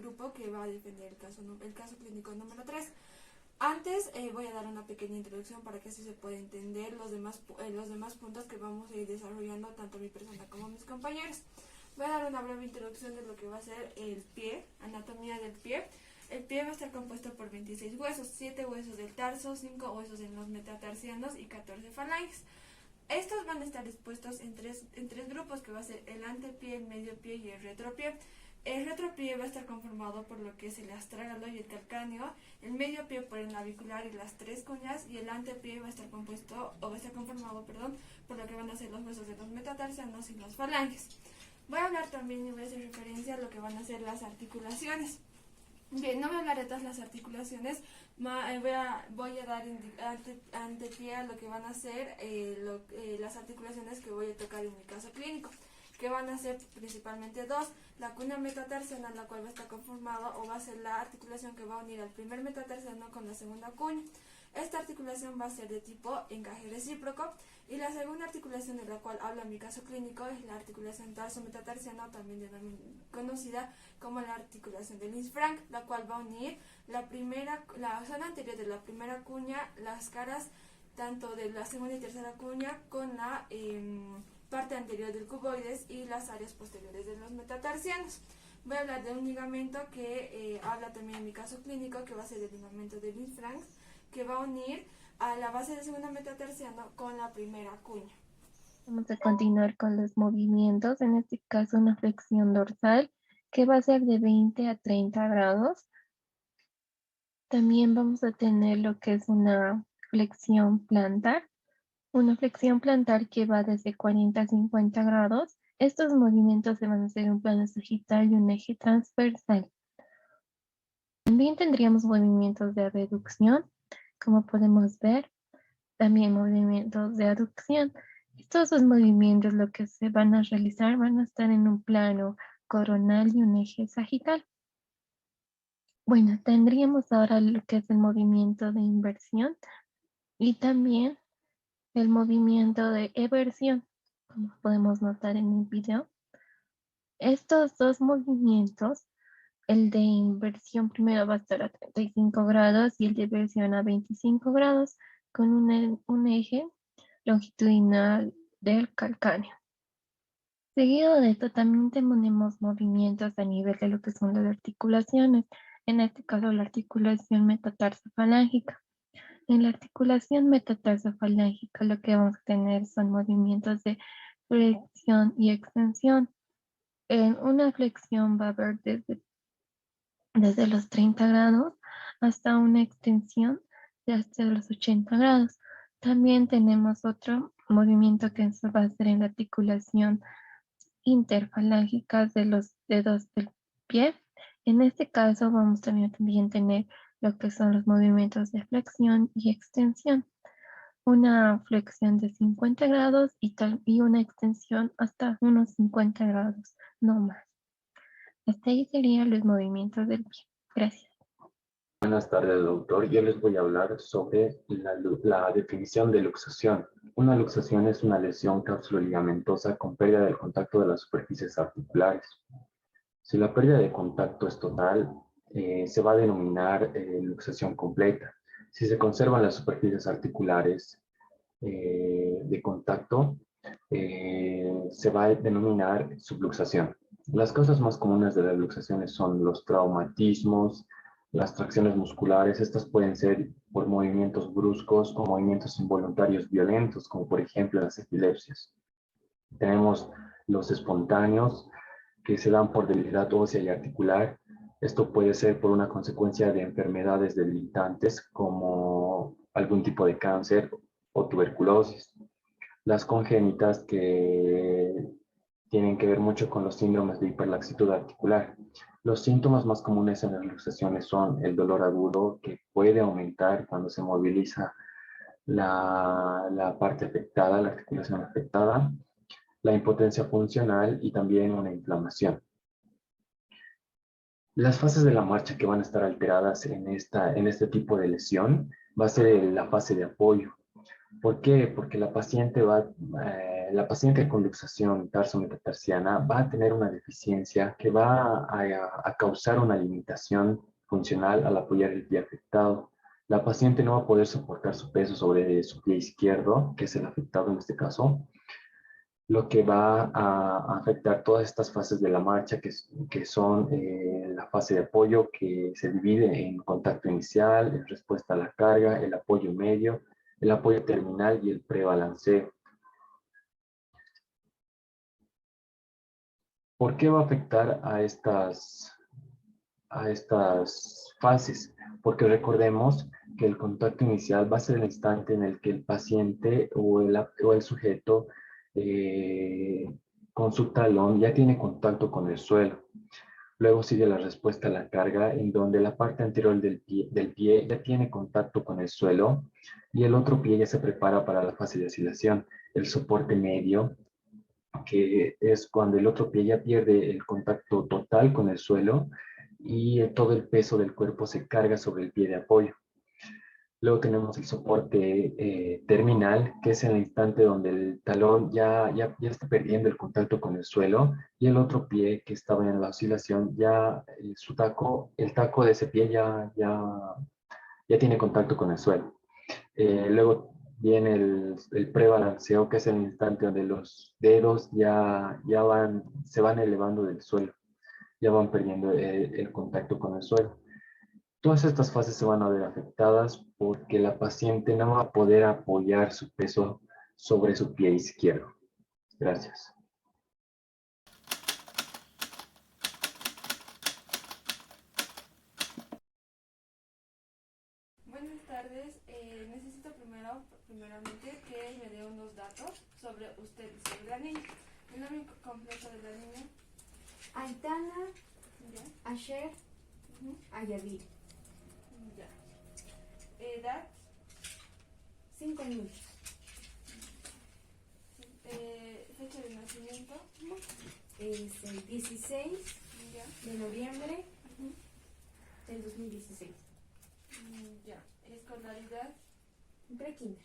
grupo que va a defender el caso clínico número 3. Antes voy a dar una pequeña introducción para que así se pueda entender los demás puntos que vamos a ir desarrollando tanto mi persona como mis compañeros. Voy a dar una breve introducción de lo que va a ser el pie, anatomía del pie. El pie va a estar compuesto por 26 huesos, 7 huesos del tarso, 5 huesos en los metatarsianos y 14 falanges. Estos van a estar dispuestos en tres grupos, que va a ser el antepié, el medio pie y el retropié. El retropié va a estar conformado por lo que es el astrágalo y el calcáneo, el medio pie por el navicular y las 3 cuñas, y el antepié va a estar conformado por lo que van a ser los huesos de los metatarsianos y los falanges. Voy a hablar también y voy a hacer referencia a lo que van a ser las articulaciones. Bien, no voy a hablar de todas las articulaciones, voy a dar antepié a lo que van a ser las articulaciones que voy a tocar en mi caso clínico, que van a ser principalmente dos: la cuña metatarsiana, la cual va a estar conformada o va a ser la articulación que va a unir al primer metatarsiano con la segunda cuña. Esta articulación va a ser de tipo encaje recíproco, y la segunda articulación de la cual habla mi caso clínico es la articulación tarso-metatarsiana, también conocida como la articulación de Lisfranc, la cual va a unir la zona anterior de la primera cuña, las caras tanto de la segunda y tercera cuña con la parte anterior del cuboides y las áreas posteriores de los metatarsianos. Voy a hablar de un ligamento que habla también en mi caso clínico, que va a ser el ligamento de Lisfranc, que va a unir a la base del segundo metatarsiano con la primera cuña. Vamos a continuar con los movimientos, en este caso una flexión dorsal que va a ser de 20 a 30 grados. También vamos a tener lo que es una flexión plantar que va desde 40 a 50 grados. Estos movimientos se van a hacer en un plano sagital y un eje transversal. También tendríamos movimientos de abducción, como podemos ver, también movimientos de aducción. Estos dos movimientos lo que se van a realizar van a estar en un plano coronal y un eje sagital. Bueno, tendríamos ahora lo que es el movimiento de inversión y también el movimiento de eversión, como podemos notar en el video. Estos dos movimientos, el de inversión primero va a estar a 35 grados y el de eversión a 25 grados con un eje longitudinal del calcáneo. Seguido de esto también tenemos movimientos a nivel de lo que son las articulaciones, en este caso la articulación metatarsofalangica. En la articulación metatarsofalangica lo que vamos a tener son movimientos de flexión y extensión. En una flexión va a haber desde los 30 grados hasta una extensión de hasta los 80 grados. También tenemos otro movimiento que va a ser en la articulación interfalángica de los dedos del pie. En este caso vamos también tener lo que son los movimientos de flexión y extensión. Una flexión de 50 grados y una extensión hasta unos 50 grados, no más. Hasta ahí serían los movimientos del pie. Gracias. Buenas tardes, doctor. Yo les voy a hablar sobre la definición de luxación. Una luxación es una lesión capsuloligamentosa con pérdida del contacto de las superficies articulares. Si la pérdida de contacto es total, se va a denominar luxación completa. Si se conservan las superficies articulares de contacto, se va a denominar subluxación. Las causas más comunes de las luxaciones son los traumatismos, las tracciones musculares. Estas pueden ser por movimientos bruscos o movimientos involuntarios violentos, como por ejemplo las epilepsias. Tenemos los espontáneos, que se dan por debilidad ósea y articular. Esto puede ser por una consecuencia de enfermedades debilitantes como algún tipo de cáncer o tuberculosis. Las congénitas, que tienen que ver mucho con los síndromes de hiperlaxitud articular. Los síntomas más comunes en las luxaciones son el dolor agudo, que puede aumentar cuando se moviliza la parte afectada, la articulación afectada, la impotencia funcional y también una inflamación. Las fases de la marcha que van a estar alteradas en este tipo de lesión va a ser la fase de apoyo. ¿Por qué? Porque la paciente va La paciente con luxación tarso-metatarsiana va a tener una deficiencia que va a causar una limitación funcional al apoyar el pie afectado. La paciente no va a poder soportar su peso sobre su pie izquierdo, que es el afectado en este caso, lo que va a afectar todas estas fases de la marcha, que son la fase de apoyo, que se divide en contacto inicial, en respuesta a la carga, el apoyo medio, el apoyo terminal y el prebalanceo. ¿Por qué va a afectar a estas fases? Porque recordemos que el contacto inicial va a ser el instante en el que el paciente o el sujeto con su talón ya tiene contacto con el suelo. Luego sigue la respuesta a la carga, en donde la parte anterior del pie ya tiene contacto con el suelo y el otro pie ya se prepara para la fase de oscilación. El soporte medio, que es cuando el otro pie ya pierde el contacto total con el suelo y todo el peso del cuerpo se carga sobre el pie de apoyo. Luego tenemos el soporte terminal, que es el instante donde el talón ya está perdiendo el contacto con el suelo y el otro pie que estaba en la oscilación, ya el taco de ese pie ya tiene contacto con el suelo. Luego viene el prebalanceo, que es el instante donde los dedos se van elevando del suelo, ya van perdiendo el contacto con el suelo. Todas estas fases se van a ver afectadas porque la paciente no va a poder apoyar su peso sobre su pie izquierdo. Gracias. Buenas tardes. Necesito primeramente que me dé unos datos sobre usted y sobre la niña. El nombre completo de la niña. Aitana, Ya. Asher, Ayadir. Ya. Edad. 5 años. Fecha de nacimiento. Es el 16 Ya. de noviembre del 2016. Ya. Escolaridad. Pre-kinder.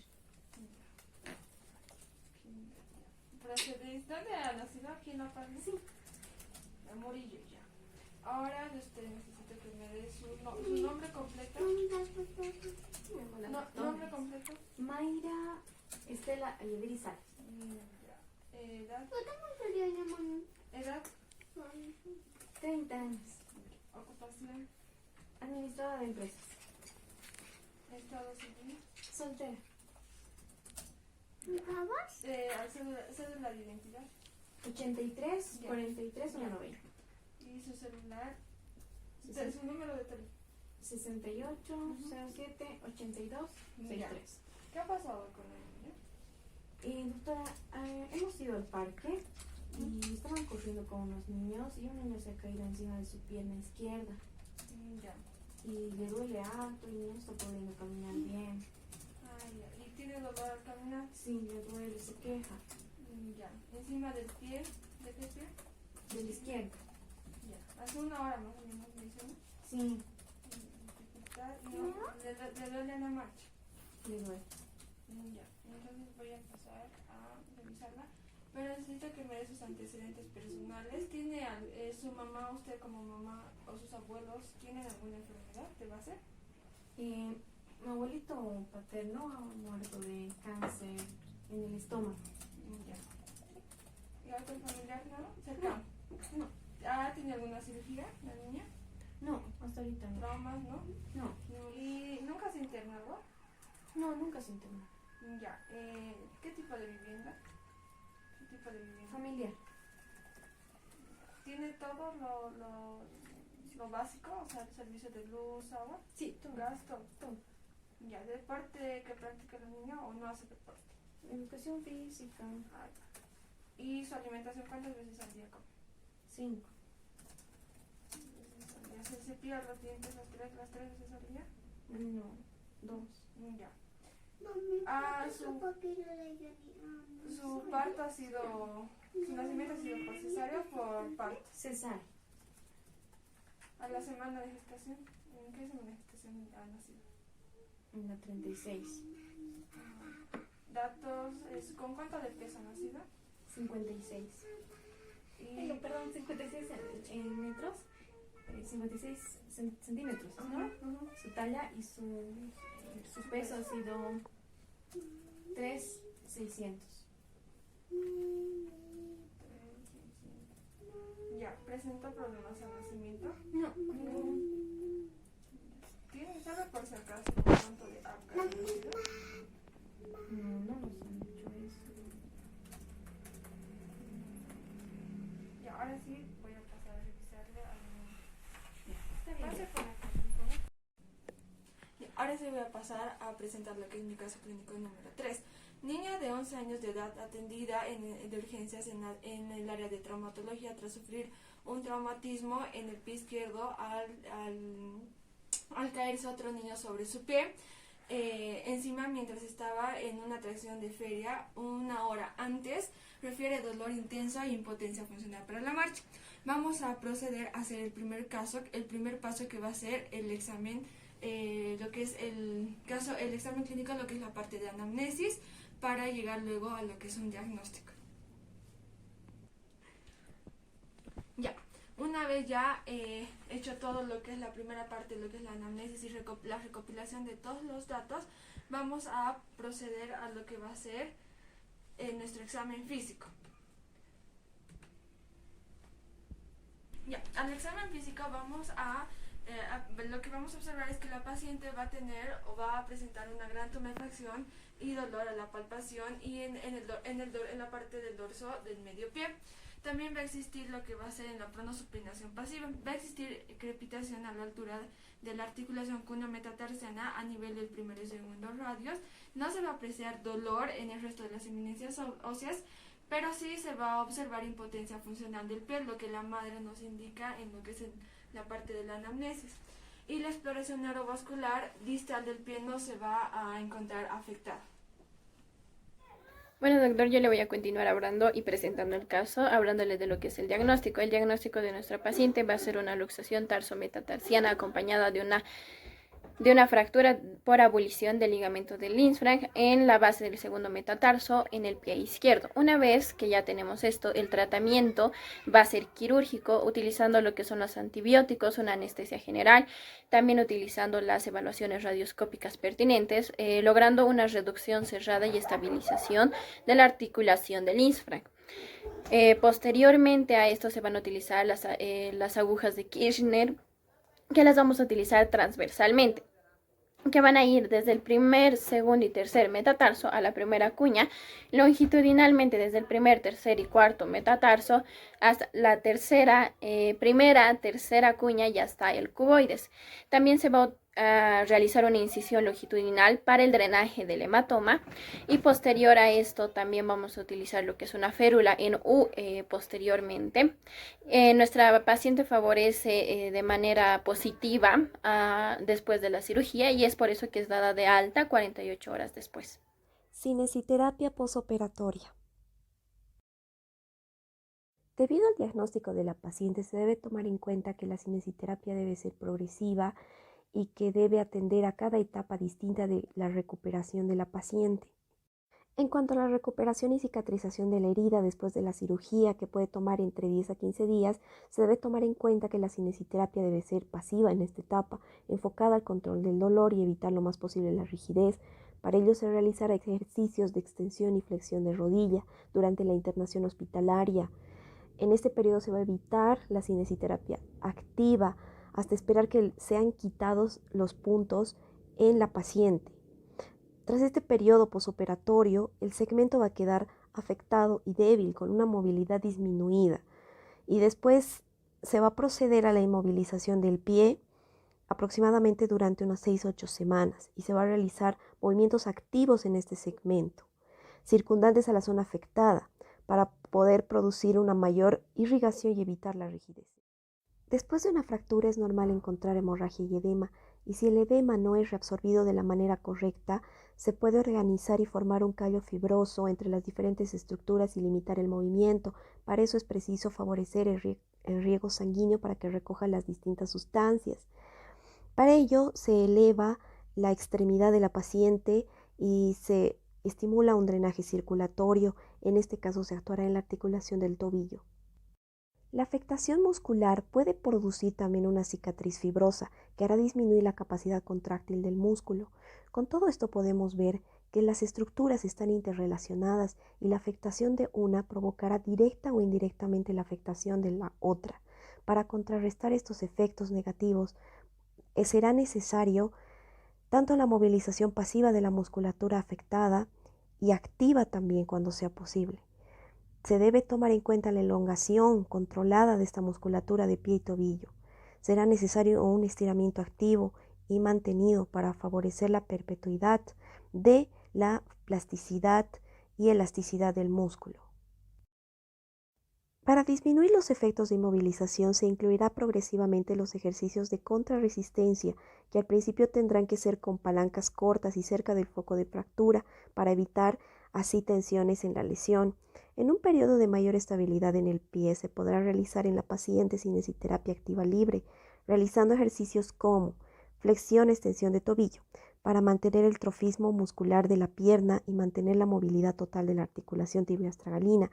Procedencia. ¿Dónde ha nacido? ¿Aquí en La Paz? Sí. En Murillo, ya. Ahora necesito que me dé su nombre completo. Nombre completo. Mayra Estela Ayadir Sales. Ya. Edad. 30 años. Ocupación. Administradora de empresas. Estado civil. Soltera. Cédula de identidad. 83 Ya. 43 Ya. 90. Y su celular. Sí. Su número de teléfono. 68 07 82 Ya. 63. ¿Qué ha pasado con el niño? Doctora, hemos ido al parque y estaban corriendo con unos niños y un niño se ha caído encima de su pierna izquierda Ya. y le duele harto y el niño está pudiendo caminar bien. Ya. ¿Y tiene dolor al caminar? Sí, le duele, se queja. Ya. Encima del pie. ¿De qué pie? De la izquierda. Ya. Hace una hora más o menos me dice, ¿no? Sí, Le duele la marcha. le duele. Ya, entonces voy a empezar a revisarla. Pero necesito que me dé sus antecedentes personales. ¿Tiene su mamá, usted como mamá o sus abuelos, tienen alguna enfermedad de base? Mi abuelito paterno ha muerto de cáncer en el estómago. Ya. ¿Y algún familiar, no? Cercano. No, ¿Ha tenido alguna cirugía la niña? no, hasta ahorita no. ¿Traumas, no? No, ¿Y nunca se internado? no, nunca se internó. Ya. ¿Qué tipo de vivienda? ¿Qué tipo de vivienda? Familiar. ¿Tiene todo lo básico? O sea, el servicio de luz, agua, Sí, todo. gas, todo. Todo. Ya, ¿deporte que practica la niña o no hace deporte? Educación física. Ah, ya. ¿Y su alimentación cuántas veces al día come? 5. ¿Se cepilla los dientes las tres veces al día? No, 2. Ya. Su parto ha sido, su nacimiento ha sido por cesárea o por parto. Cesárea. A la semana de gestación, ¿en qué semana de gestación ha nacido? En la 36. datos, ¿con cuánto de peso ha nacido? 56. Y, Perdón, 56 en metros, 56 centímetros, ¿no? Su talla y su peso ha sido 3,600. ya, ¿presenta problemas al nacimiento? No. ¿Sabe por si acaso cuánto de APGAR ha nacido? No nos han dicho eso. Ya, ahora sí voy a pasar a revisarle Está bien. Pase por acá, por favor. Ya, ahora sí voy a pasar a presentar lo que es mi caso clínico número 3. Niña de 11 años de edad atendida de urgencias en el área de traumatología tras sufrir un traumatismo en el pie izquierdo al caerse otro niño sobre su pie. Encima, mientras estaba en una atracción de feria, una hora antes, refiere dolor intenso e impotencia funcional para la marcha. Vamos a proceder a hacer el primer paso que va a ser el examen, lo que es el examen clínico, lo que es la parte de anamnesis, para llegar luego a lo que es un diagnóstico. Ya. Una vez ya hecho todo lo que es la primera parte, lo que es la anamnesis y la recopilación de todos los datos, vamos a proceder a lo que va a ser nuestro examen físico. Ya, al examen físico lo que vamos a observar es que la paciente va a tener o va a presentar una gran tumefacción y dolor a la palpación y en la parte del dorso del medio pie. También va a existir lo que va a ser en la pronosupinación pasiva. Va a existir crepitación a la altura de la articulación cuneometatarsiana a nivel del primero y segundo radios. No se va a apreciar dolor en el resto de las eminencias óseas, pero sí se va a observar impotencia funcional del pie, lo que la madre nos indica en lo que es la parte de la anamnesis. Y la exploración neurovascular distal del pie no se va a encontrar afectada. Bueno, doctor, yo le voy a continuar hablando y presentando el caso, hablándole de lo que es el diagnóstico. El diagnóstico de nuestra paciente va a ser una luxación tarsometatarsiana acompañada de una fractura por abolición del ligamento del Lindsfrank en la base del segundo metatarso en el pie izquierdo. Una vez que ya tenemos esto, el tratamiento va a ser quirúrgico, utilizando lo que son los antibióticos, una anestesia general, también utilizando las evaluaciones radioscópicas pertinentes, logrando una reducción cerrada y estabilización de la articulación del Lindsfrank. Posteriormente a esto se van a utilizar las agujas de Kirchner, que las vamos a utilizar transversalmente, que van a ir desde el primer, segundo y tercer metatarso a la primera cuña, longitudinalmente desde el primer, tercer y cuarto metatarso hasta la primera, tercera cuña y hasta el cuboides. También se va a realizar una incisión longitudinal para el drenaje del hematoma, y posterior a esto también vamos a utilizar lo que es una férula en U posteriormente. Nuestra paciente favorece de manera positiva después de la cirugía, y es por eso que es dada de alta 48 horas después. Cinesiterapia posoperatoria. Debido al diagnóstico de la paciente, se debe tomar en cuenta que la cinesiterapia debe ser progresiva y que debe atender a cada etapa distinta de la recuperación de la paciente. En cuanto a la recuperación y cicatrización de la herida después de la cirugía, que puede tomar entre 10 a 15 días, se debe tomar en cuenta que la cinesiterapia debe ser pasiva en esta etapa, enfocada al control del dolor y evitar lo más posible la rigidez. Para ello se realizará ejercicios de extensión y flexión de rodilla durante la internación hospitalaria. En este periodo se va a evitar la cinesiterapia activa hasta esperar que sean quitados los puntos en la paciente. Tras este periodo posoperatorio, el segmento va a quedar afectado y débil, con una movilidad disminuida, y después se va a proceder a la inmovilización del pie aproximadamente durante unas 6 a 8 semanas, y se va a realizar movimientos activos en este segmento, circundantes a la zona afectada, para poder producir una mayor irrigación y evitar la rigidez. Después de una fractura es normal encontrar hemorragia y edema, y si el edema no es reabsorbido de la manera correcta, se puede organizar y formar un callo fibroso entre las diferentes estructuras y limitar el movimiento. Para eso es preciso favorecer el riego sanguíneo para que recoja las distintas sustancias. Para ello se eleva la extremidad de la paciente y se estimula un drenaje circulatorio, en este caso se actuará en la articulación del tobillo. La afectación muscular puede producir también una cicatriz fibrosa que hará disminuir la capacidad contráctil del músculo. Con todo esto podemos ver que las estructuras están interrelacionadas y la afectación de una provocará directa o indirectamente la afectación de la otra. Para contrarrestar estos efectos negativos, será necesario tanto la movilización pasiva de la musculatura afectada y activa también cuando sea posible. Se debe tomar en cuenta la elongación controlada de esta musculatura de pie y tobillo. Será necesario un estiramiento activo y mantenido para favorecer la perpetuidad de la plasticidad y elasticidad del músculo. Para disminuir los efectos de inmovilización se incluirá progresivamente los ejercicios de contrarresistencia, que al principio tendrán que ser con palancas cortas y cerca del foco de fractura para evitar así tensiones en la lesión. En un periodo de mayor estabilidad en el pie se podrá realizar en la paciente cinesiterapia activa libre, realizando ejercicios como flexión, extensión de tobillo, para mantener el trofismo muscular de la pierna y mantener la movilidad total de la articulación tibioastragalina.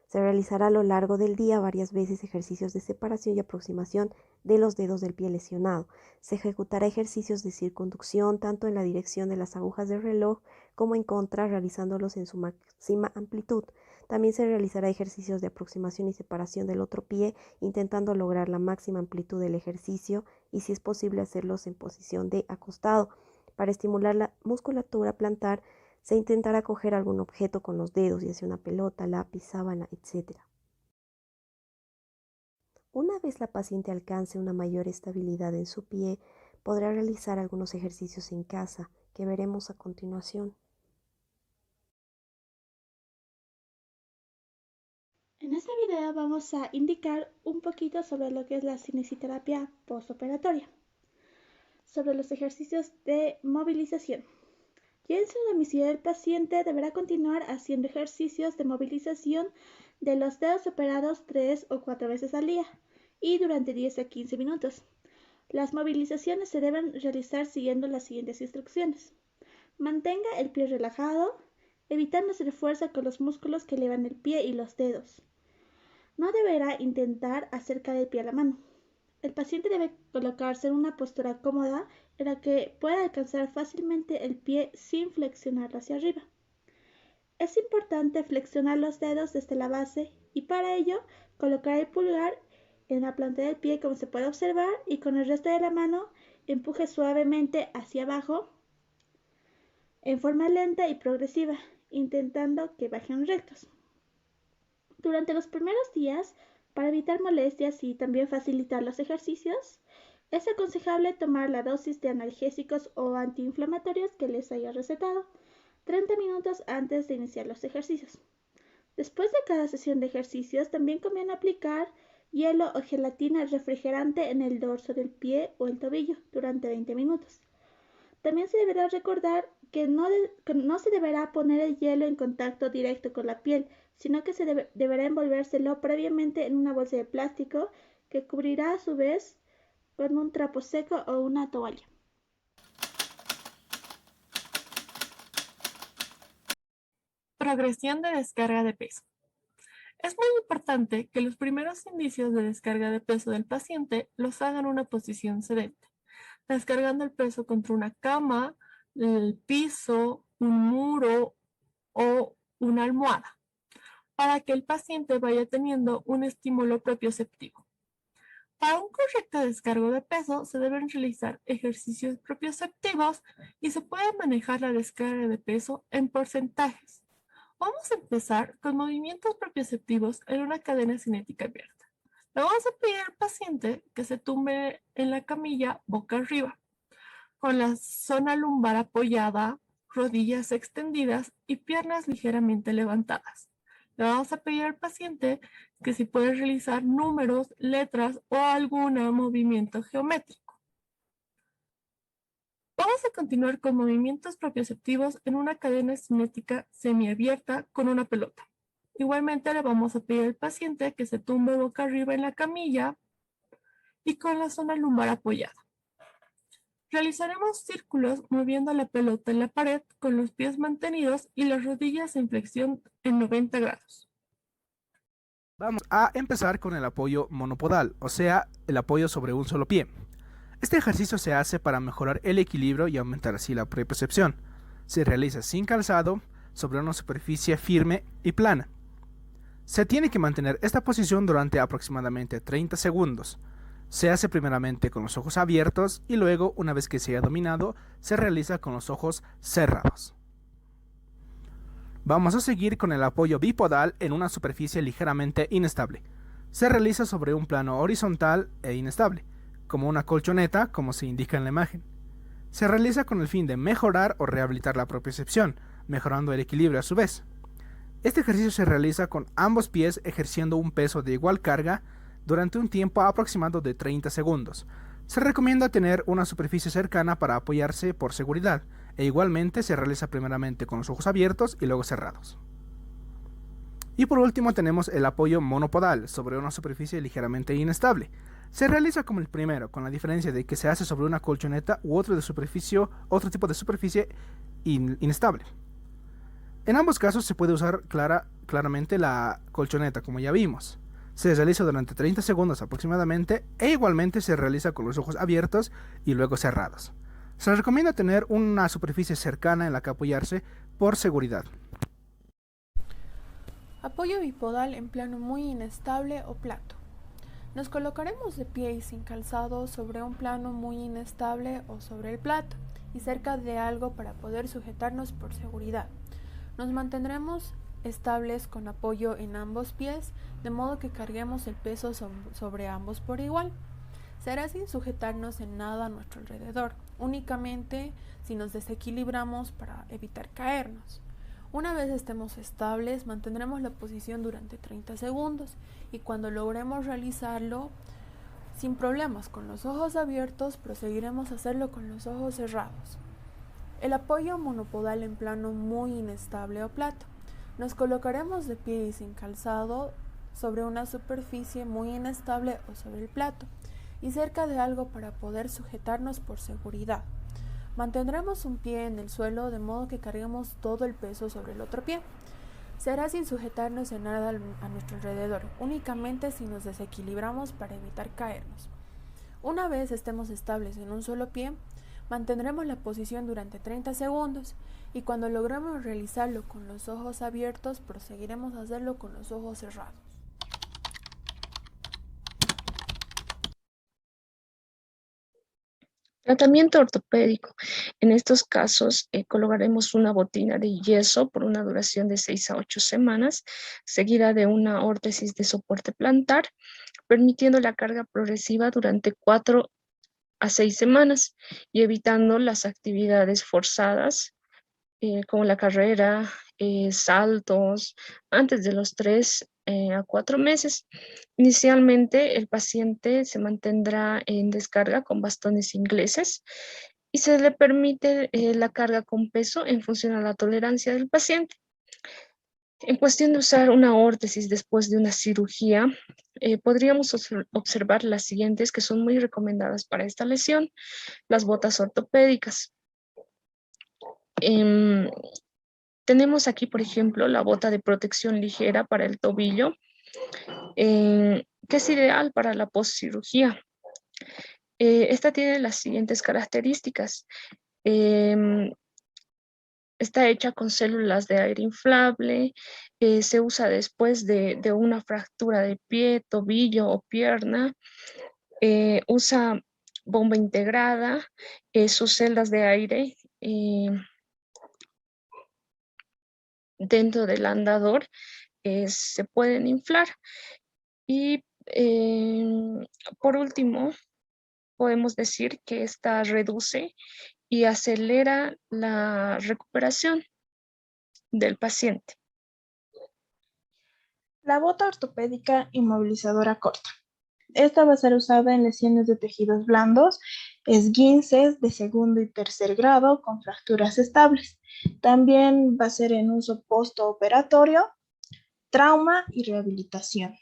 Se realizará a lo largo del día varias veces ejercicios de separación y aproximación de los dedos del pie lesionado. Se ejecutará ejercicios de circunducción tanto en la dirección de las agujas del reloj como en contra, realizándolos en su máxima amplitud. También se realizará ejercicios de aproximación y separación del otro pie, intentando lograr la máxima amplitud del ejercicio y, si es posible, hacerlos en posición de acostado. Para estimular la musculatura plantar, se intentará coger algún objeto con los dedos, ya sea una pelota, lápiz, sábana, etc. Una vez la paciente alcance una mayor estabilidad en su pie, podrá realizar algunos ejercicios en casa, que veremos a continuación. En este video vamos a indicar un poquito sobre lo que es la cinesiterapia postoperatoria, sobre los ejercicios de movilización. Ya en su domicilio el paciente deberá continuar haciendo ejercicios de movilización de los dedos operados 3 o 4 veces al día y durante 10 a 15 minutos. Las movilizaciones se deben realizar siguiendo las siguientes instrucciones. Mantenga el pie relajado, evitando hacer fuerza con los músculos que elevan el pie y los dedos. No deberá intentar acercar el pie a la mano. El paciente debe colocarse en una postura cómoda en la que pueda alcanzar fácilmente el pie sin flexionarlo hacia arriba. Es importante flexionar los dedos desde la base y para ello colocar el pulgar en la planta del pie como se puede observar y con el resto de la mano empuje suavemente hacia abajo en forma lenta y progresiva, intentando que bajen rectos. Durante los primeros días, para evitar molestias y también facilitar los ejercicios, es aconsejable tomar la dosis de analgésicos o antiinflamatorios que les haya recetado 30 minutos antes de iniciar los ejercicios. Después de cada sesión de ejercicios, también conviene aplicar hielo o gelatina refrigerante en el dorso del pie o el tobillo durante 20 minutos. También se deberá recordar que no se deberá poner el hielo en contacto directo con la piel, sino que deberá envolvérselo previamente en una bolsa de plástico que cubrirá a su vez con un trapo seco o una toalla. Progresión de descarga de peso. Es muy importante que los primeros indicios de descarga de peso del paciente los hagan en una posición sedente, descargando el peso contra una cama, el piso, un muro o una almohada, para que el paciente vaya teniendo un estímulo propioceptivo. Para un correcto descargo de peso se deben realizar ejercicios propioceptivos y se puede manejar la descarga de peso en porcentajes. Vamos a empezar con movimientos propioceptivos en una cadena cinética abierta. Le vamos a pedir al paciente que se tumbe en la camilla boca arriba, con la zona lumbar apoyada, rodillas extendidas y piernas ligeramente levantadas. Le vamos a pedir al paciente que si puede realizar números, letras o algún movimiento geométrico. Vamos a continuar con movimientos propioceptivos en una cadena cinética semiabierta con una pelota. Igualmente le vamos a pedir al paciente que se tumbe boca arriba en la camilla y con la zona lumbar apoyada. Realizaremos círculos moviendo la pelota en la pared con los pies mantenidos y las rodillas en flexión en 90 grados. Vamos a empezar con el apoyo monopodal, o sea, el apoyo sobre un solo pie. Este ejercicio se hace para mejorar el equilibrio y aumentar así la propiocepción. Se realiza sin calzado, sobre una superficie firme y plana. Se tiene que mantener esta posición durante aproximadamente 30 segundos. Se hace primeramente con los ojos abiertos y luego, una vez que se haya dominado, se realiza con los ojos cerrados. Vamos a seguir con el apoyo bipodal en una superficie ligeramente inestable. Se realiza sobre un plano horizontal e inestable, como una colchoneta, como se indica en la imagen. Se realiza con el fin de mejorar o rehabilitar la propiocepción, mejorando el equilibrio a su vez. Este ejercicio se realiza con ambos pies ejerciendo un peso de igual carga durante un tiempo aproximado de 30 segundos. Se recomienda tener una superficie cercana para apoyarse por seguridad, e igualmente se realiza primeramente con los ojos abiertos y luego cerrados. Y por último tenemos el apoyo monopodal sobre una superficie ligeramente inestable. Se realiza como el primero, con la diferencia de que se hace sobre una colchoneta u otro tipo de superficie inestable. En ambos casos se puede usar claramente la colchoneta, como ya vimos. Se realiza durante 30 segundos aproximadamente e igualmente se realiza con los ojos abiertos y luego cerrados. Se recomienda tener una superficie cercana en la que apoyarse por seguridad. Apoyo bipodal en plano muy inestable o plato. Nos colocaremos de pie y sin calzado sobre un plano muy inestable o sobre el plato y cerca de algo para poder sujetarnos por seguridad. Nos mantendremos estables con apoyo en ambos pies, de modo que carguemos el peso sobre ambos por igual. Será sin sujetarnos en nada a nuestro alrededor, únicamente si nos desequilibramos para evitar caernos. Una vez estemos estables, mantendremos la posición durante 30 segundos y cuando logremos realizarlo sin problemas con los ojos abiertos, proseguiremos a hacerlo con los ojos cerrados. El apoyo monopodal en plano muy inestable o plato. Nos colocaremos de pie y sin calzado sobre una superficie muy inestable o sobre el plato y cerca de algo para poder sujetarnos por seguridad. Mantendremos un pie en el suelo de modo que carguemos todo el peso sobre el otro pie. Será sin sujetarnos en nada a nuestro alrededor, únicamente si nos desequilibramos para evitar caernos. Una vez estemos estables en un solo pie, mantendremos la posición durante 30 segundos y cuando logremos realizarlo con los ojos abiertos, proseguiremos a hacerlo con los ojos cerrados. Tratamiento ortopédico. En estos casos, colocaremos una botina de yeso por una duración de 6 a 8 semanas, seguida de una órtesis de soporte plantar, permitiendo la carga progresiva durante 4 a 6 semanas y evitando las actividades forzadas, como la carrera, saltos, antes de los 3 a 4 meses. Inicialmente, el paciente se mantendrá en descarga con bastones ingleses y se le permite la carga con peso en función a la tolerancia del paciente. En cuestión de usar una órtesis después de una cirugía, podríamos observar las siguientes que son muy recomendadas para esta lesión: las botas ortopédicas. Tenemos aquí, por ejemplo, la bota de protección ligera para el tobillo, que es ideal para la postcirugía. Esta tiene las siguientes características. Está hecha con células de aire inflable, se usa después de una fractura de pie, tobillo o pierna, usa bomba integrada, sus celdas de aire dentro del andador se pueden inflar. Y por último, podemos decir que esta reduce y acelera la recuperación del paciente. La bota ortopédica inmovilizadora corta. Esta va a ser usada en lesiones de tejidos blandos, esguinces de segundo y tercer grado con fracturas estables. También va a ser en uso postoperatorio, trauma y rehabilitación.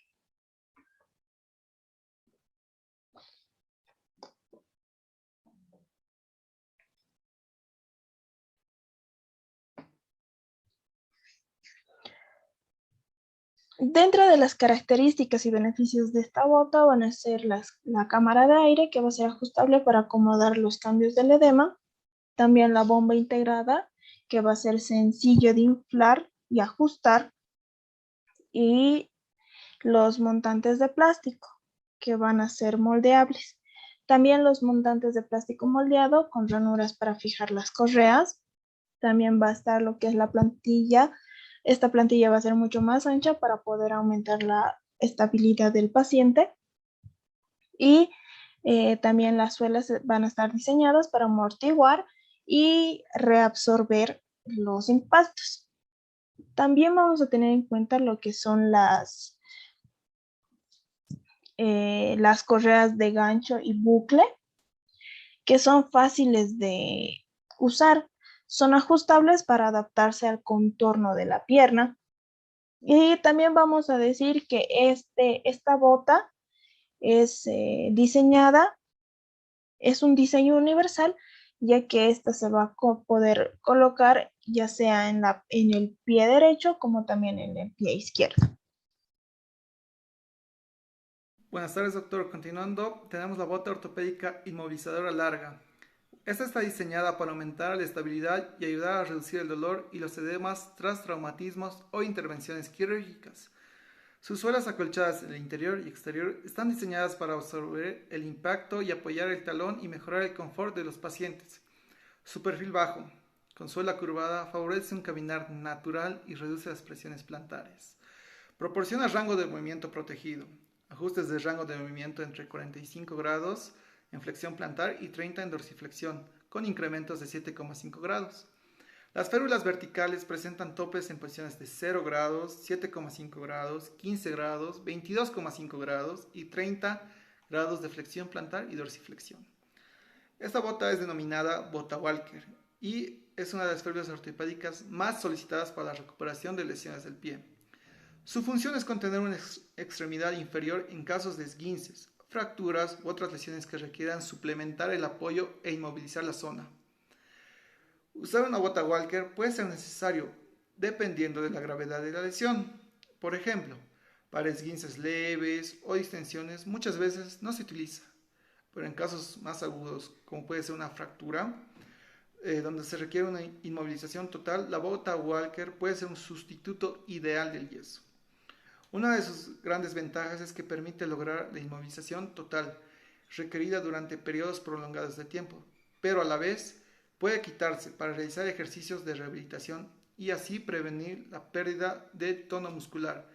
Dentro de las características y beneficios de esta bota van a ser la cámara de aire, que va a ser ajustable para acomodar los cambios del edema. También la bomba integrada, que va a ser sencillo de inflar y ajustar. Y los montantes de plástico, que van a ser moldeables. También los montantes de plástico moldeado con ranuras para fijar las correas. También va a estar lo que es la plantilla. Esta plantilla va a ser mucho más ancha para poder aumentar la estabilidad del paciente. Y también las suelas van a estar diseñadas para amortiguar y reabsorber los impactos. También vamos a tener en cuenta lo que son las correas de gancho y bucle, que son fáciles de usar. Son ajustables para adaptarse al contorno de la pierna. Y también vamos a decir que esta bota es diseñada, es un diseño universal, ya que esta se va a poder colocar ya sea en el pie derecho como también en el pie izquierdo. Buenas tardes, doctor. Continuando, tenemos la bota ortopédica inmovilizadora larga. Esta está diseñada para aumentar la estabilidad y ayudar a reducir el dolor y los edemas tras traumatismos o intervenciones quirúrgicas. Sus suelas acolchadas en el interior y exterior están diseñadas para absorber el impacto y apoyar el talón y mejorar el confort de los pacientes. Su perfil bajo, con suela curvada, favorece un caminar natural y reduce las presiones plantares. Proporciona rango de movimiento protegido. Ajustes de rango de movimiento entre 45 grados en flexión plantar y 30 en dorsiflexión, con incrementos de 7,5 grados. Las férulas verticales presentan topes en posiciones de 0 grados, 7,5 grados, 15 grados, 22,5 grados y 30 grados de flexión plantar y dorsiflexión. Esta bota es denominada bota Walker y es una de las férulas ortopédicas más solicitadas para la recuperación de lesiones del pie. Su función es contener una extremidad inferior en casos de esguinces, fracturas u otras lesiones que requieran suplementar el apoyo e inmovilizar la zona. Usar una bota Walker puede ser necesario dependiendo de la gravedad de la lesión. Por ejemplo, para esguinces leves o distensiones muchas veces no se utiliza, pero en casos más agudos, como puede ser una fractura, donde se requiere una inmovilización total, la bota Walker puede ser un sustituto ideal del yeso. Una de sus grandes ventajas es que permite lograr la inmovilización total requerida durante periodos prolongados de tiempo, pero a la vez puede quitarse para realizar ejercicios de rehabilitación y así prevenir la pérdida de tono muscular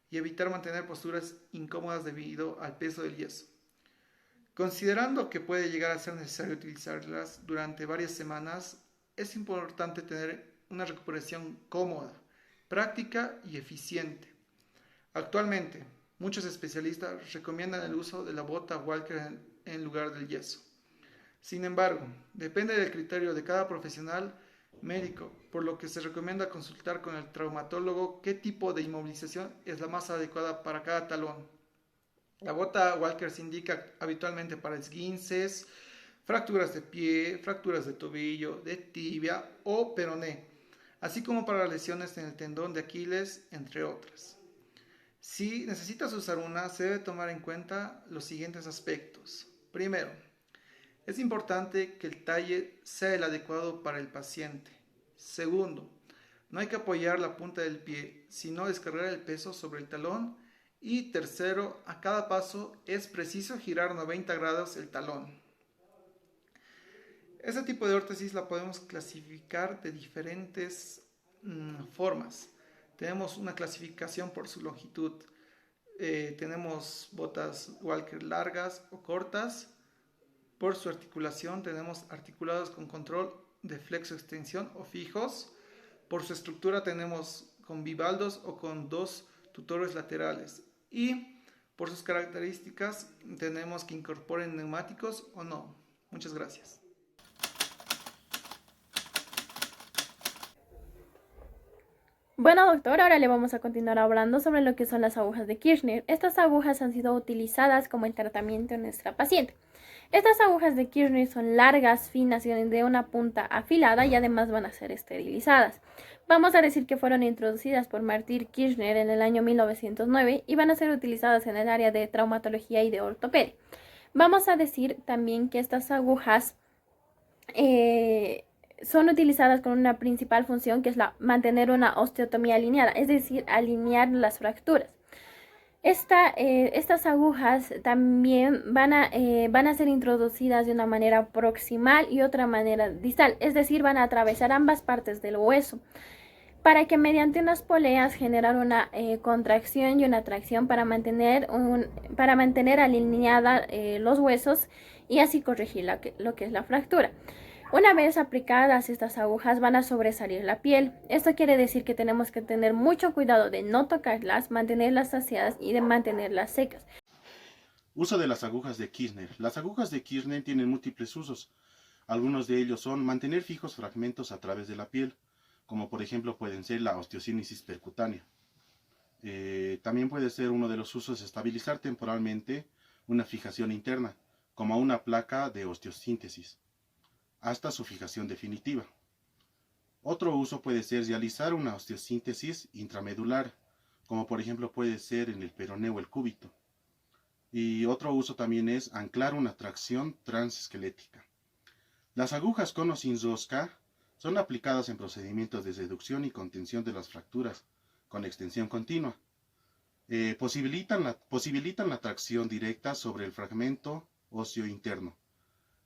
y evitar mantener posturas incómodas debido al peso del yeso. Considerando que puede llegar a ser necesario utilizarlas durante varias semanas, es importante tener una recuperación cómoda, práctica y eficiente. Actualmente, muchos especialistas recomiendan el uso de la bota Walker en lugar del yeso. Sin embargo, depende del criterio de cada profesional médico, por lo que se recomienda consultar con el traumatólogo qué tipo de inmovilización es la más adecuada para cada talón. La bota Walker se indica habitualmente para esguinces, fracturas de pie, fracturas de tobillo, de tibia o peroné, así como para lesiones en el tendón de Aquiles, entre otras. Si necesitas usar una, se debe tomar en cuenta los siguientes aspectos. Primero, es importante que el talle sea el adecuado para el paciente. Segundo, no hay que apoyar la punta del pie, sino descargar el peso sobre el talón. Y tercero, a cada paso es preciso girar 90 grados el talón. Este tipo de órtesis la podemos clasificar de diferentes formas. Tenemos una clasificación por su longitud. Tenemos botas Walker largas o cortas. Por su articulación tenemos articulados con control de flexo-extensión o fijos. Por su estructura tenemos con bivaldos o con dos tutores laterales. Y por sus características tenemos que incorporen neumáticos o no. Muchas gracias. Bueno, doctor, ahora le vamos a continuar hablando sobre lo que son las agujas de Kirchner. Estas agujas han sido utilizadas como el tratamiento en nuestra paciente. Estas agujas de Kirchner son largas, finas y de una punta afilada y además van a ser esterilizadas. Vamos a decir que fueron introducidas por Martin Kirchner en el año 1909 y van a ser utilizadas en el área de traumatología y de ortopedia. Vamos a decir también que estas agujas son utilizadas con una principal función, que es mantener una osteotomía alineada, es decir, alinear las fracturas. Estas agujas también van a ser introducidas de una manera proximal y otra manera distal, es decir, van a atravesar ambas partes del hueso para que mediante unas poleas generar una contracción y una tracción para mantener alineada los huesos y así corregir lo que es la fractura. Una vez aplicadas estas agujas van a sobresalir la piel. Esto quiere decir que tenemos que tener mucho cuidado de no tocarlas, mantenerlas saciadas y de mantenerlas secas. Uso de las agujas de Kirchner. Las agujas de Kirchner tienen múltiples usos. Algunos de ellos son mantener fijos fragmentos a través de la piel, como por ejemplo pueden ser la osteosíntesis percutánea. También puede ser uno de los usos estabilizar temporalmente una fijación interna, como una placa de osteosíntesis, hasta su fijación definitiva. Otro uso puede ser realizar una osteosíntesis intramedular, como por ejemplo puede ser en el peroneo o el cúbito. Y otro uso también es anclar una tracción transesquelética. Las agujas con o sin rosca son aplicadas en procedimientos de reducción y contención de las fracturas con extensión continua. Posibilitan la tracción directa sobre el fragmento óseo interno.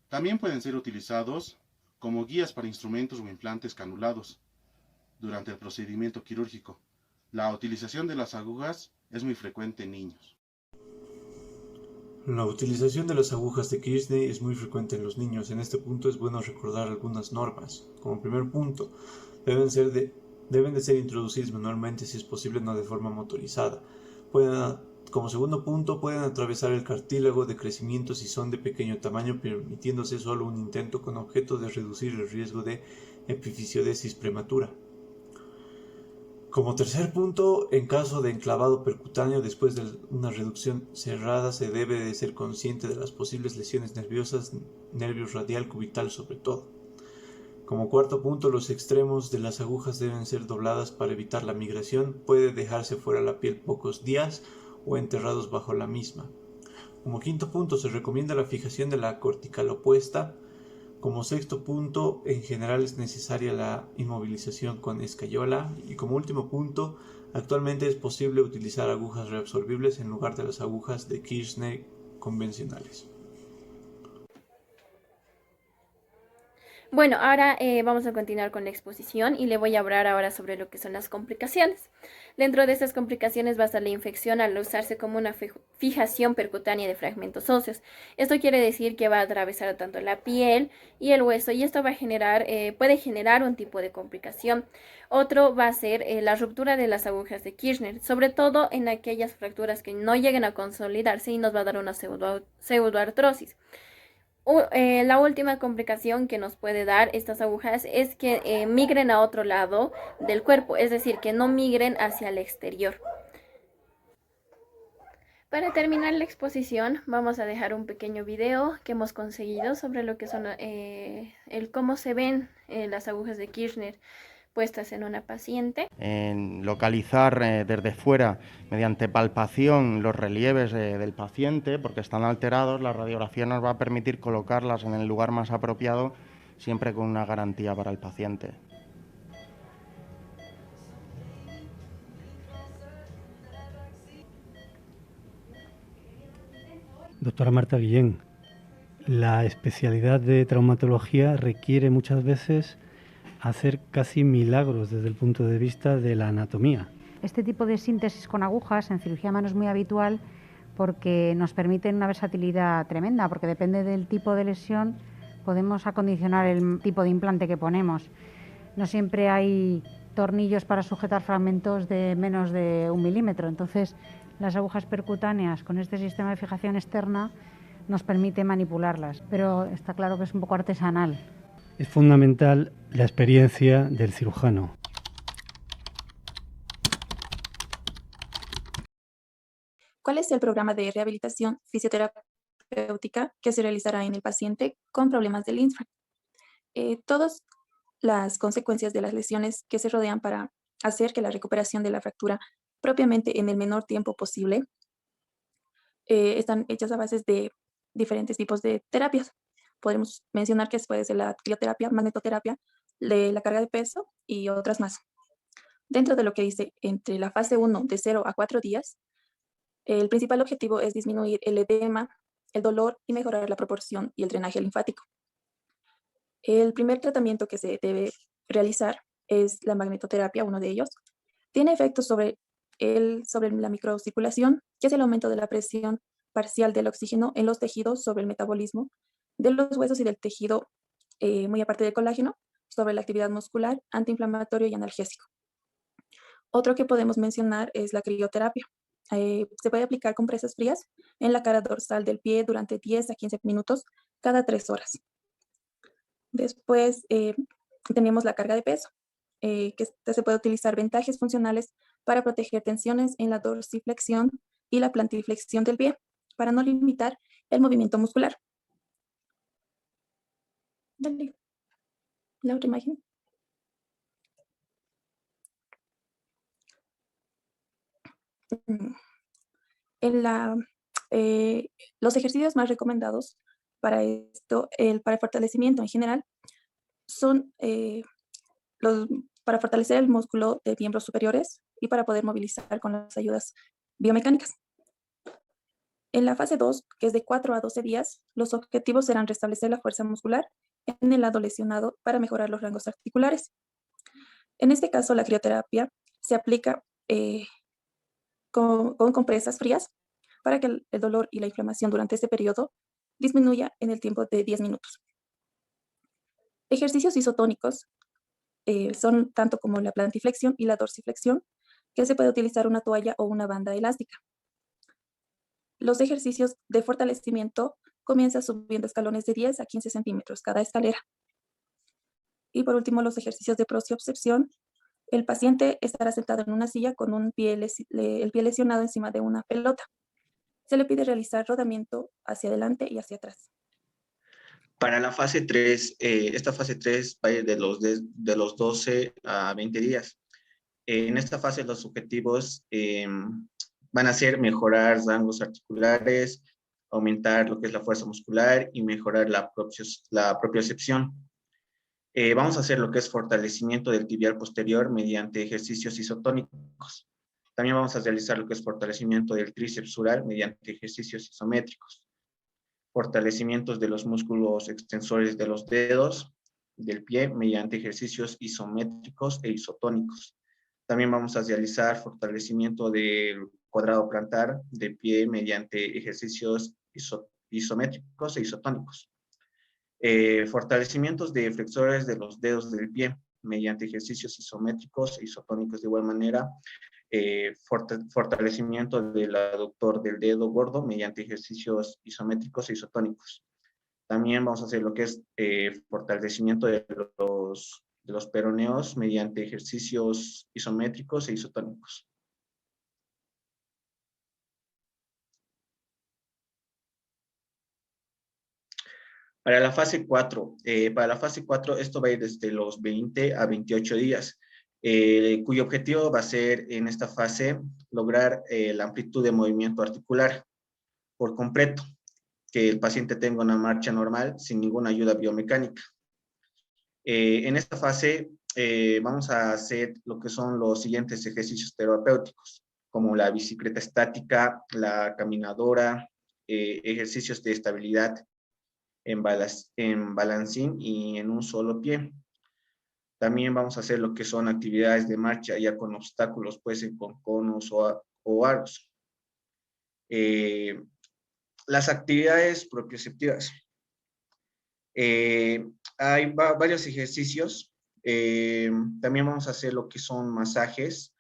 También pueden ser utilizados como guías para instrumentos o implantes canulados durante el procedimiento quirúrgico. La utilización de las agujas es muy frecuente en niños. La utilización de las agujas de Kirchner es muy frecuente en los niños. En este punto es bueno recordar algunas normas. Como primer punto, deben de ser introducidas manualmente, si es posible no de forma motorizada. Como segundo punto, pueden atravesar el cartílago de crecimiento si son de pequeño tamaño, permitiéndose solo un intento con objeto de reducir el riesgo de epifisiodesis prematura. Como tercer punto, en caso de enclavado percutáneo después de una reducción cerrada, se debe de ser consciente de las posibles lesiones nerviosas, nervios radial, cubital sobre todo. Como cuarto punto, los extremos de las agujas deben ser dobladas para evitar la migración. Puede dejarse fuera la piel pocos días o enterrados bajo la misma. Como quinto punto, se recomienda la fijación de la cortical opuesta. Como sexto punto, en general es necesaria la inmovilización con escayola. Y como último punto, actualmente es posible utilizar agujas reabsorbibles en lugar de las agujas de Kirchner convencionales. Bueno, ahora vamos a continuar con la exposición y le voy a hablar ahora sobre lo que son las complicaciones. Dentro de estas complicaciones va a estar la infección al usarse como una fijación percutánea de fragmentos óseos. Esto quiere decir que va a atravesar tanto la piel y el hueso y esto va a puede generar un tipo de complicación. Otro va a ser la ruptura de las agujas de Kirchner, sobre todo en aquellas fracturas que no lleguen a consolidarse y nos va a dar una pseudoartrosis. La última complicación que nos puede dar estas agujas es que migren a otro lado del cuerpo, es decir, que no migren hacia el exterior. Para terminar la exposición vamos a dejar un pequeño video que hemos conseguido sobre lo que son cómo se ven las agujas de Kirchner puestas en una paciente. En localizar desde fuera, mediante palpación, los relieves del paciente, porque están alterados, la radiografía nos va a permitir colocarlas en el lugar más apropiado, siempre con una garantía para el paciente. Doctora Marta Guillén, la especialidad de traumatología requiere muchas veces hacer casi milagros desde el punto de vista de la anatomía. Este tipo de síntesis con agujas en cirugía de mano es muy habitual porque nos permiten una versatilidad tremenda, porque depende del tipo de lesión podemos acondicionar el tipo de implante que ponemos. No siempre hay tornillos para sujetar fragmentos de menos de 1 milímetro, entonces las agujas percutáneas con este sistema de fijación externa nos permite manipularlas, pero está claro que es un poco artesanal. Es fundamental la experiencia del cirujano. ¿Cuál es el programa de rehabilitación fisioterapéutica que se realizará en el paciente con problemas del linfa? Todos las consecuencias de las lesiones que se rodean para hacer que la recuperación de la fractura propiamente en el menor tiempo posible. Están hechas a base de diferentes tipos de terapias. Podemos mencionar que puede ser la crioterapia, magnetoterapia, la carga de peso y otras más. Dentro de lo que dice entre la fase 1 de 0 a 4 días, el principal objetivo es disminuir el edema, el dolor y mejorar la proporción y el drenaje linfático. El primer tratamiento que se debe realizar es la magnetoterapia, uno de ellos. Tiene efectos sobre la microcirculación, que es el aumento de la presión parcial del oxígeno en los tejidos, sobre el metabolismo de los huesos y del tejido, muy aparte del colágeno, sobre la actividad muscular, antiinflamatorio y analgésico. Otro que podemos mencionar es la crioterapia. Se puede aplicar compresas frías en la cara dorsal del pie durante 10 a 15 minutos cada 3 horas. Después tenemos la carga de peso, que se puede utilizar vendajes funcionales para proteger tensiones en la dorsiflexión y la plantiflexión del pie, para no limitar el movimiento muscular. Dale. La otra imagen. Los ejercicios más recomendados para esto, para el fortalecimiento en general, son para fortalecer el músculo de miembros superiores y para poder movilizar con las ayudas biomecánicas. En la fase 2, que es de 4 a 12 días, los objetivos serán restablecer la fuerza muscular en el lado lesionado para mejorar los rangos articulares. En este caso, la crioterapia se aplica con compresas frías para que el dolor y la inflamación durante este periodo disminuya en el tiempo de 10 minutos. Ejercicios isotónicos son tanto como la plantiflexión y la dorsiflexión, que se puede utilizar una toalla o una banda elástica. Los ejercicios de fortalecimiento comienzan subiendo escalones de 10 a 15 centímetros cada escalera. Y por último, los ejercicios de propriocepción. El paciente estará sentado en una silla con el pie lesionado encima de una pelota. Se le pide realizar rodamiento hacia adelante y hacia atrás. Para la fase 3, esta fase 3 va a ir de los 12 a 20 días. En esta fase los objetivos van a ser mejorar rangos articulares, aumentar lo que es la fuerza muscular y mejorar la propiocepción. Vamos a hacer lo que es fortalecimiento del tibial posterior mediante ejercicios isotónicos. También vamos a realizar lo que es fortalecimiento del tríceps sural mediante ejercicios isométricos. Fortalecimientos de los músculos extensores de los dedos del pie mediante ejercicios isométricos e isotónicos. También vamos a realizar fortalecimiento del cuadrado plantar de pie mediante ejercicios isométricos e isotónicos. Fortalecimientos de flexores de los dedos del pie mediante ejercicios isométricos e isotónicos. De igual manera, fortalecimiento del aductor del dedo gordo mediante ejercicios isométricos e isotónicos. También vamos a hacer lo que es fortalecimiento de los peroneos mediante ejercicios isométricos e isotónicos. Para la fase 4, esto va a ir desde los 20 a 28 días, cuyo objetivo va a ser en esta fase lograr la amplitud de movimiento articular por completo, que el paciente tenga una marcha normal sin ninguna ayuda biomecánica. En esta fase vamos a hacer lo que son los siguientes ejercicios terapéuticos, como la bicicleta estática, la caminadora, ejercicios de estabilidad en balancín y en un solo pie. También vamos a hacer lo que son actividades de marcha ya con obstáculos, puede ser con conos o aros. Las actividades propioceptivas. Hay varios ejercicios. También vamos a hacer lo que son masajes.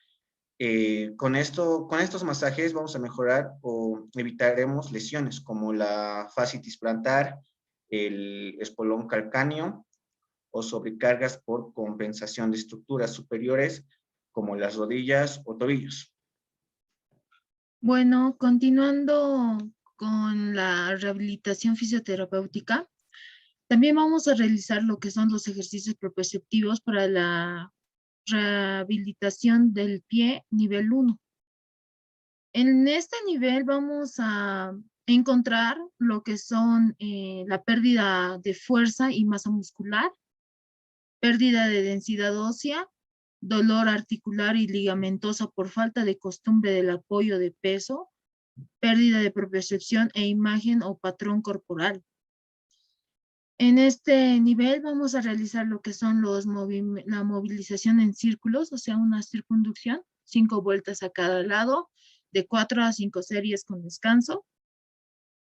Con estos masajes vamos a mejorar o evitaremos lesiones como la fascitis plantar, el espolón calcáneo o sobrecargas por compensación de estructuras superiores como las rodillas o tobillos. Bueno, continuando con la rehabilitación fisioterapéutica, También vamos a realizar lo que son los ejercicios proprioceptivos para la rehabilitación del pie nivel 1. En este nivel vamos a encontrar lo que son la pérdida de fuerza y masa muscular, pérdida de densidad ósea, dolor articular y ligamentosa por falta de costumbre del apoyo de peso, pérdida de propiocepción e imagen o patrón corporal. En este nivel vamos a realizar lo que son la movilización en círculos, o sea, una circunducción, 5 vueltas a cada lado, de 4 a 5 series con descanso.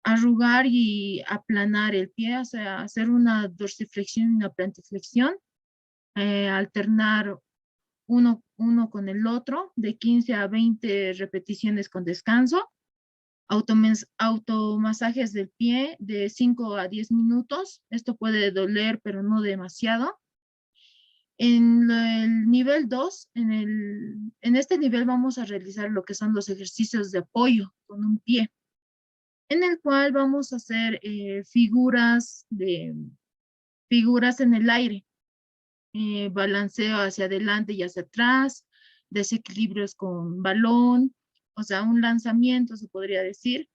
Arrugar y aplanar el pie, o sea, hacer una dorsiflexión y una plantiflexión. Alternar uno con el otro, de 15 a 20 repeticiones con descanso. Automasajes del pie de 5 a 10 minutos. Esto puede doler, pero no demasiado. En el nivel 2, en este nivel vamos a realizar lo que son los ejercicios de apoyo con un pie, en el cual vamos a hacer figuras en el aire. Balanceo hacia adelante y hacia atrás, desequilibrios con balón, o sea, un lanzamiento se podría decir.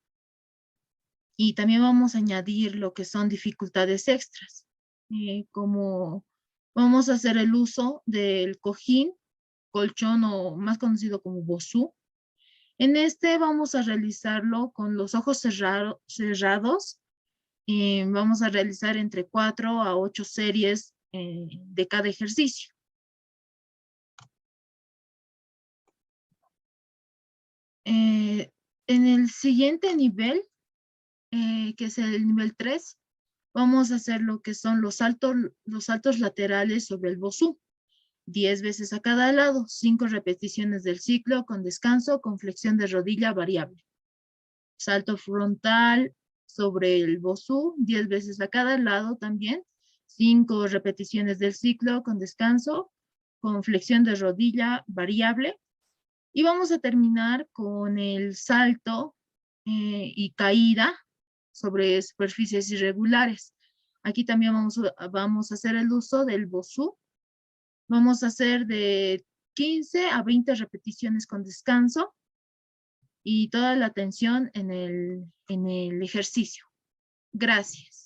Y también vamos a añadir lo que son dificultades extras, como vamos a hacer el uso del cojín, colchón o más conocido como bosú. En este vamos a realizarlo con los ojos cerrados. Vamos a realizar entre 4 a 8 series de cada ejercicio. En el siguiente nivel, que es el nivel 3, vamos a hacer lo que son los saltos laterales sobre el bosú. 10 veces a cada lado, 5 repeticiones del ciclo con descanso, con flexión de rodilla variable. Salto frontal sobre el bosú, 10 veces a cada lado también, 5 repeticiones del ciclo con descanso, con flexión de rodilla variable. Y vamos a terminar con el salto y caída sobre superficies irregulares. Aquí también vamos a hacer el uso del bosú. Vamos a hacer de 15 a 20 repeticiones con descanso y toda la atención en el ejercicio. Gracias.